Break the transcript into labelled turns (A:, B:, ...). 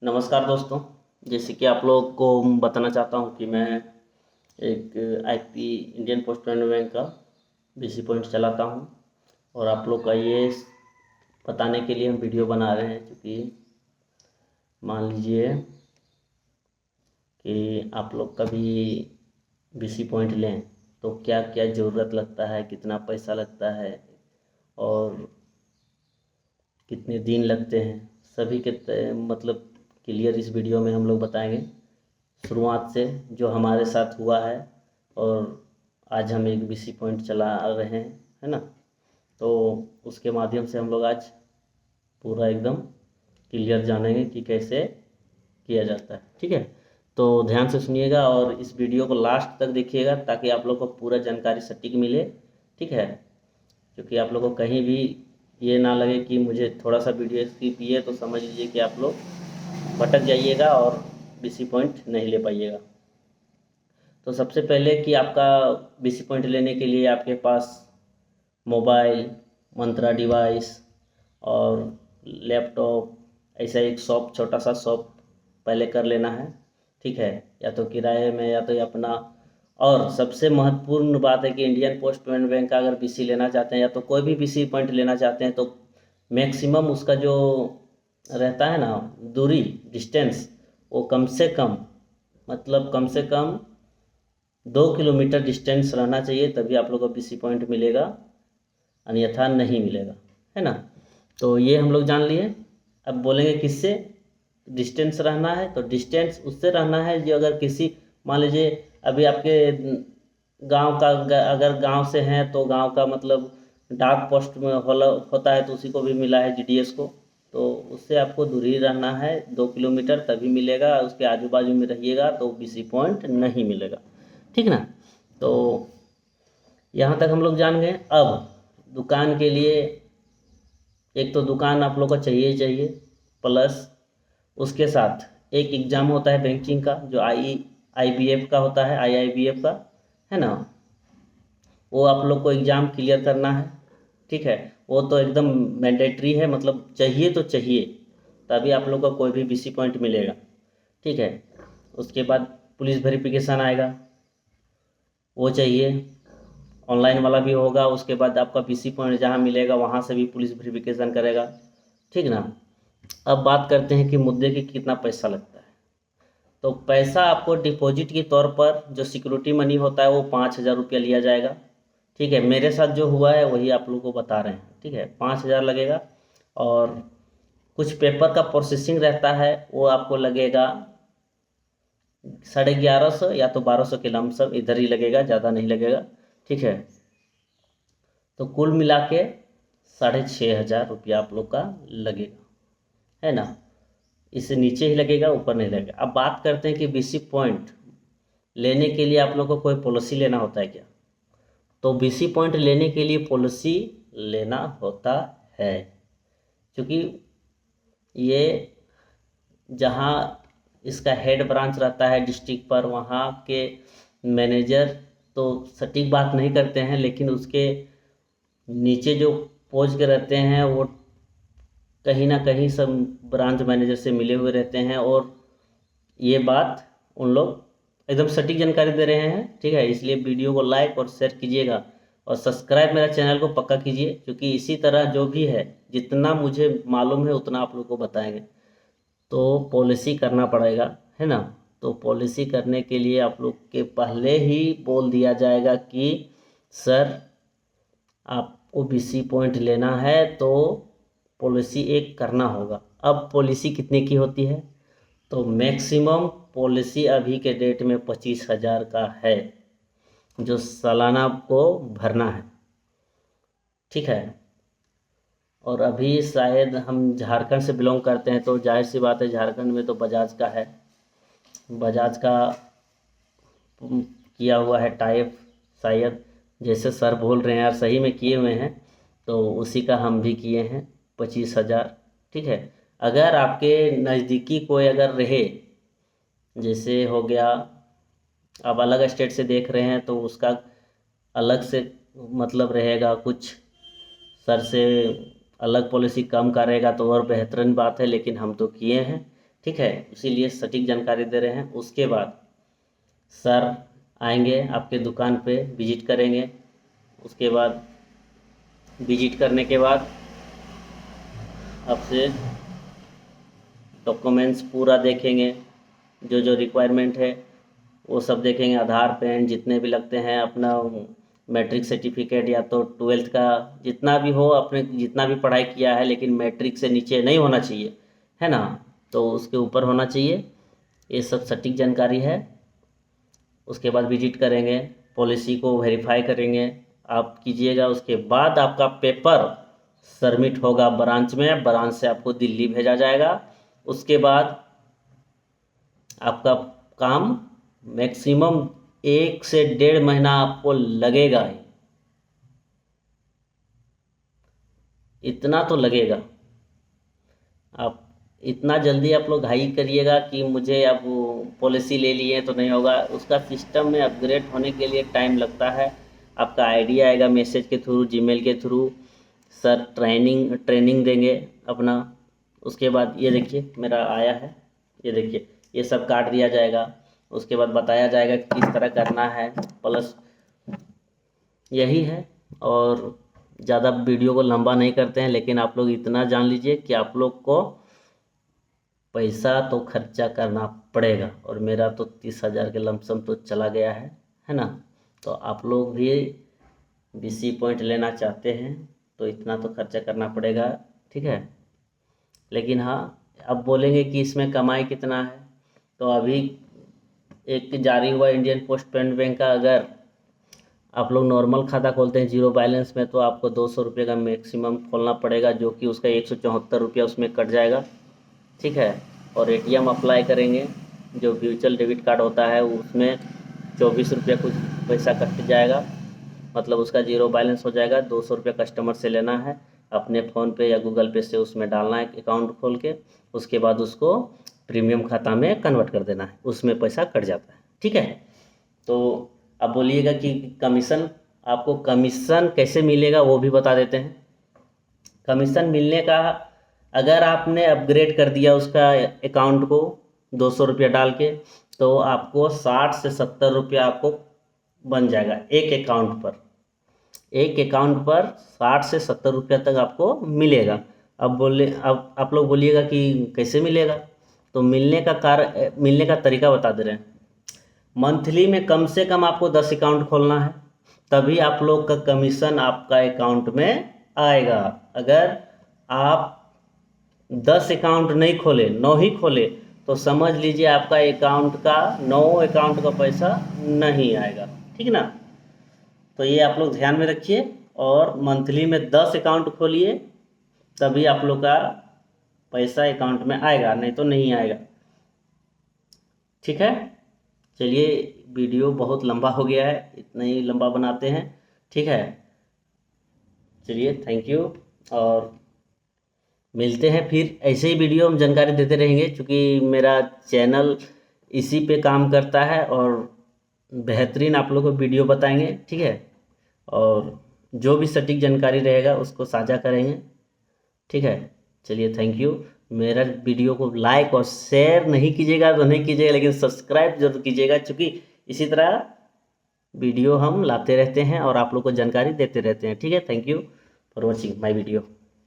A: नमस्कार दोस्तों। जैसे कि आप लोग को बताना चाहता हूं कि मैं एक IP Indian post payment bank का बीसी पॉइंट चलाता हूं और आप लोग का ये बताने के लिए हम वीडियो बना रहे हैं। क्योंकि मान लीजिए कि आप लोग कभी बीसी पॉइंट लें तो क्या क्या ज़रूरत लगता है, कितना पैसा लगता है और कितने दिन लगते हैं, सभी के मतलब क्लियर इस वीडियो में हम लोग बताएंगे शुरुआत से जो हमारे साथ हुआ है। और आज हम एक बीसी पॉइंट चला रहे हैं, है ना। तो उसके माध्यम से हम लोग आज पूरा एकदम क्लियर जानेंगे कि कैसे किया जाता है। ठीक है, तो ध्यान से सुनिएगा और इस वीडियो को लास्ट तक देखिएगा ताकि आप लोग को पूरा जानकारी सटीक मिले। ठीक है, क्योंकि आप लोग को कहीं भी ये ना लगे कि मुझे थोड़ा सा वीडियो स्किप किए तो समझ लीजिए कि आप लोग भटक जाइएगा और बीसी पॉइंट नहीं ले पाइएगा। तो सबसे पहले कि आपका बीसी पॉइंट लेने के लिए आपके पास मोबाइल, मंत्रा डिवाइस और लैपटॉप, ऐसा एक शॉप, छोटा सा शॉप पहले कर लेना है। ठीक है, या तो किराए में या तो अपना। और सबसे महत्वपूर्ण बात है कि इंडियन पोस्ट पेमेंट बैंक का अगर बीसी लेना चाहते हैं या तो कोई भी बीसी पॉइंट लेना चाहते हैं तो मैक्सिमम उसका जो रहता है ना दूरी, डिस्टेंस, वो कम से कम, मतलब कम से कम 2 किलोमीटर डिस्टेंस रहना चाहिए, तभी आप लोग को बीसी पॉइंट मिलेगा, अन्यथा नहीं मिलेगा, है ना। तो ये हम लोग जान लिए। अब बोलेंगे किससे डिस्टेंस रहना है, तो डिस्टेंस उससे रहना है जो अगर किसी, मान लीजिए अभी आपके गांव का, अगर गांव से हैं तो गांव का मतलब डाक पोस्ट में होता है तो उसी को भी मिला है, जीडीएस को। तो उससे आपको दूरी रहना है 2 किलोमीटर, तभी मिलेगा। उसके आजू बाजू में रहिएगा तो बीसी पॉइंट नहीं मिलेगा। ठीक ना। तो यहाँ तक हम लोग जान गए। अब दुकान के लिए एक तो दुकान आप लोग को चाहिए ही चाहिए, प्लस उसके साथ एक एग्ज़ाम होता है बैंकिंग का जो आईबीएफ का होता है, आईआईबीएफ का, है ना। वो आप लोग को एग्ज़ाम क्लियर करना है। ठीक है, वो तो एकदम मैंडेटरी है, मतलब चाहिए तो चाहिए, तभी आप लोग को कोई भी बीसी पॉइंट मिलेगा। ठीक है, उसके बाद पुलिस वेरिफिकेशन आएगा, वो चाहिए, ऑनलाइन वाला भी होगा। उसके बाद आपका बीसी पॉइंट जहाँ मिलेगा वहाँ से भी पुलिस वेरिफिकेशन करेगा। ठीक ना। अब बात करते हैं कि मुद्दे की कितना पैसा लगता है। तो पैसा आपको डिपॉजिट के तौर पर जो सिक्योरिटी मनी होता है वो 5,000 रुपया लिया जाएगा। ठीक है, मेरे साथ जो हुआ है वही आप लोगों को बता रहे हैं। ठीक है, 5,000 लगेगा। और कुछ पेपर का प्रोसेसिंग रहता है, वो आपको लगेगा 1150 या तो 1200 के लमसम इधर ही लगेगा, ज़्यादा नहीं लगेगा। ठीक है, तो कुल मिला के 6,500 रुपया आप लोग का लगेगा, है ना। इससे नीचे ही लगेगा, ऊपर नहीं लगेगा। अब बात करते हैं कि बीसी पॉइंट लेने के लिए आप लोग को कोई पॉलिसी लेना होता है क्या। तो बीसी पॉइंट लेने के लिए पॉलिसी लेना होता है, क्योंकि ये जहाँ इसका हेड ब्रांच रहता है डिस्ट्रिक्ट पर, वहाँ के मैनेजर तो सटीक बात नहीं करते हैं, लेकिन उसके नीचे जो पोस्ट के रहते हैं वो कहीं ना कहीं सब ब्रांच मैनेजर से मिले हुए रहते हैं। और ये बात उन लोग एकदम सटीक जानकारी दे रहे हैं। ठीक है, इसलिए वीडियो को लाइक और शेयर कीजिएगा और सब्सक्राइब मेरा चैनल को पक्का कीजिए, क्योंकि इसी तरह जो भी है जितना मुझे मालूम है उतना आप लोग को बताएंगे। तो पॉलिसी करना पड़ेगा, है ना। तो पॉलिसी करने के लिए आप लोग के पहले ही बोल दिया जाएगा कि सर आपको बीसी पॉइंट लेना है तो पॉलिसी एक करना होगा। अब पॉलिसी कितने की होती है, तो मैक्सिमम पॉलिसी अभी के डेट में 25,000 का है जो सालाना आपको भरना है। ठीक है, और अभी शायद हम झारखंड से बिलोंग करते हैं तो जाहिर सी बात है झारखंड में तो बजाज का है, बजाज का किया हुआ है टाइप, शायद जैसे सर बोल रहे हैं यार सही में किए हुए हैं, तो उसी का हम भी किए हैं 25,000। ठीक है, अगर आपके नज़दीकी कोई अगर रहे, जैसे हो गया आप अलग स्टेट से देख रहे हैं तो उसका अलग से मतलब रहेगा, कुछ सर से अलग पॉलिसी कम का रहेगा तो और बेहतरीन बात है, लेकिन हम तो किए हैं ठीक है, इसीलिए सटीक जानकारी दे रहे हैं। उसके बाद सर आएंगे आपके दुकान पे, विजिट करेंगे। उसके बाद विजिट करने के बाद आपसे डॉक्यूमेंट्स पूरा देखेंगे, जो जो रिक्वायरमेंट है वो सब देखेंगे। आधार, पैन जितने भी लगते हैं, अपना मैट्रिक सर्टिफिकेट या तो 12th का जितना भी हो, अपने जितना भी पढ़ाई किया है, लेकिन मैट्रिक से नीचे नहीं होना चाहिए, है ना, तो उसके ऊपर होना चाहिए। ये सब सटीक जानकारी है। उसके बाद विजिट करेंगे, पॉलिसी को वेरीफाई करेंगे, आप कीजिएगा। उसके बाद आपका पेपर सबमिट होगा ब्रांच में, ब्रांच से आपको दिल्ली भेजा जाएगा। उसके बाद आपका काम मैक्सिमम 1 से 1.5 महीना आपको लगेगा ही, इतना तो लगेगा। आप इतना जल्दी आप लोग हाई करिएगा कि मुझे अब पॉलिसी ले लिए तो नहीं होगा। उसका सिस्टम में अपग्रेड होने के लिए टाइम लगता है। आपका आईडी आएगा मैसेज के थ्रू, जीमेल के थ्रू, सर ट्रेनिंग देंगे अपना। उसके बाद ये देखिए मेरा आया है, ये देखिए ये सब काट दिया जाएगा। उसके बाद बताया जाएगा कि किस तरह करना है, प्लस यही है। और ज़्यादा वीडियो को लंबा नहीं करते हैं, लेकिन आप लोग इतना जान लीजिए कि आप लोग को पैसा तो खर्चा करना पड़ेगा। और मेरा तो 30,000 के लमसम तो चला गया है ना। तो आप लोग भी BC पॉइंट लेना चाहते हैं तो इतना तो खर्चा करना पड़ेगा, ठीक है। लेकिन हाँ, अब बोलेंगे कि इसमें कमाई कितना है, तो अभी एक जारी हुआ इंडियन पोस्ट पेमेंट बैंक का, अगर आप लोग नॉर्मल खाता खोलते हैं जीरो बैलेंस में, तो आपको 200 रुपये का मैक्सिमम खोलना पड़ेगा, जो कि उसका 174 रुपया उसमें कट जाएगा, ठीक है। और ATM अप्लाई करेंगे, जो वर्चुअल डेबिट कार्ड होता है, उसमें 24 रुपया कुछ पैसा कट जाएगा, मतलब उसका जीरो बैलेंस हो जाएगा। 200 रुपया कस्टमर से लेना है, अपने फ़ोन पे या गूगल पे से उसमें डालना है अकाउंट खोल के। उसके बाद उसको प्रीमियम खाता में कन्वर्ट कर देना है, उसमें पैसा कट जाता है, ठीक है। तो अब बोलिएगा कि कमीशन, आपको कमीशन कैसे मिलेगा वो भी बता देते हैं। कमीशन मिलने का, अगर आपने अपग्रेड कर दिया उसका अकाउंट को 200 रुपया डाल के, तो आपको 60 से 70 रुपया आपको बन जाएगा एक अकाउंट पर। एक अकाउंट पर 60 से 70 रुपया तक आपको मिलेगा। अब आप लोग बोलिएगा कि कैसे मिलेगा, तो मिलने का तरीका बता दे रहे हैं। मंथली में कम से कम आपको 10 अकाउंट खोलना है, तभी आप लोग का कमीशन आपका अकाउंट में आएगा। अगर आप 10 अकाउंट नहीं खोले, 9 ही खोले, तो समझ लीजिए आपका अकाउंट का 9 अकाउंट का पैसा नहीं आएगा, ठीक ना। तो ये आप लोग ध्यान में रखिए, और मंथली में 10 अकाउंट खोलिए, तभी आप लोग का पैसा अकाउंट में आएगा, नहीं तो नहीं आएगा, ठीक है। चलिए, वीडियो बहुत लंबा हो गया है, इतना ही लंबा बनाते हैं, ठीक है। चलिए, थैंक यू, और मिलते हैं फिर। ऐसे ही वीडियो हम जानकारी देते रहेंगे, क्योंकि मेरा चैनल इसी पे काम करता है, और बेहतरीन आप लोगों को वीडियो बताएंगे, ठीक है। और जो भी सटीक जानकारी रहेगा उसको साझा करेंगे, ठीक है। चलिए, थैंक यू। मेरा वीडियो को लाइक और शेयर नहीं कीजिएगा तो नहीं कीजिएगा, लेकिन सब्सक्राइब जरूर कीजिएगा, क्योंकि इसी तरह वीडियो हम लाते रहते हैं और आप लोग को जानकारी देते रहते हैं, ठीक है। Thank you for watching my video.